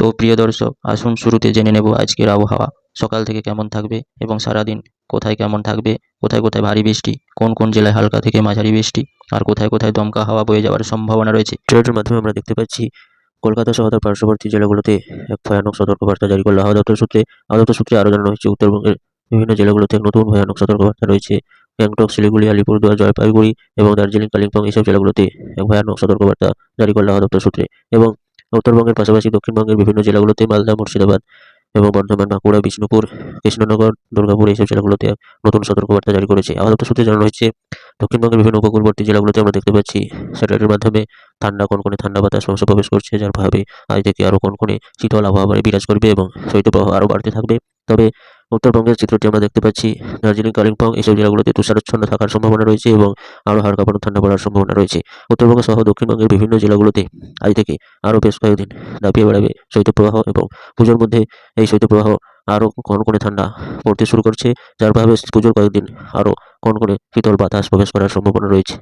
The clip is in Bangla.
তো প্রিয় দর্শক, আসুন শুরুতে জেনে নেব আজকের আবহাওয়া সকাল থেকে কেমন থাকবে এবং সারাদিন কোথায় কেমন থাকবে, কোথায় কোথায় ভারী বৃষ্টি, কোন কোন জেলায় হালকা থেকে মাঝারি বৃষ্টি, আর কোথায় কোথায় দমকা হাওয়া বয়ে যাওয়ার সম্ভাবনা রয়েছে। ট্রেনের মাধ্যমে আমরা দেখতে পাচ্ছি কলকাতা সহ তার পার্শ্ববর্তী জেলাগুলোতে এক ভয়ানক সতর্কবার্তা জারি করলো আবহাওয়া দপ্তর সূত্রে আরও জানানো হয়েছে উত্তরবঙ্গের বিভিন্ন জেলাগুলোতে এক নতুন ভয়ানক সতর্কবার্তা রয়েছে। গ্যাংটক, শিলিগুড়ি, আলিপুরদুয়ার, জলপাইগুড়ি এবং দার্জিলিং, কালিম্পং এইসব জেলাগুলোতে এক ভয়ানক সতর্কবার্তা জারি করলো আবহাওয়া দপ্তর সূত্রে। এবং উত্তরবঙ্গের পাশাপাশি দক্ষিণবঙ্গের বিভিন্ন জেলাগুলোতে মালদা, মুর্শিদাবাদ এবং বর্ধমান, বাঁকুড়া, বিষ্ণুপুর, কৃষ্ণনগর, দুর্গাপুর এইসব জেলাগুলোতে এক নতুন সতর্কবার্তা জারি করেছে। আবহাওয়া দপ্তর সূত্রে জানানো হয়েছে দক্ষিণবঙ্গের বিভিন্ন উপকূলবর্তী জেলাগুলোতে আমরা দেখতে পাচ্ছি স্যাটেলাইটের মাধ্যমে ঠান্ডা কনকনে ঠান্ডা বাতাস ক্রমশ প্রবেশ করছে, যার প্রভাবে আজ থেকে আরও কনকনে শীতল আবহাওয়া বিরাজ করবে এবং শৈত্যপ্রবাহ আরও বাড়তে থাকবে। তবে উত্তরবঙ্গের চিত্রটি আমরা দেখতে পাচ্ছি দার্জিলিং, কালিম্পং এইসব জেলাগুলোতে তুষারাচ্ছন্ন থাকার সম্ভাবনা রয়েছে এবং আরও হালকা পাতলা ঠান্ডা পড়ার সম্ভাবনা রয়েছে। উত্তরবঙ্গ সহ দক্ষিণবঙ্গের বিভিন্ন জেলাগুলোতে আজ থেকে আরও বেশ কয়েকদিন দাপিয়ে বেড়াবে শৈত্যপ্রবাহ এবং পুজোর মধ্যে এই শৈত্যপ্রবাহ আরও কনকনে ঠান্ডা পড়তে শুরু করছে, যার প্রভাবে পুজোর কয়েকদিন আরও কনকনে শীতল বাতাস প্রবেশ করার সম্ভাবনা রয়েছে।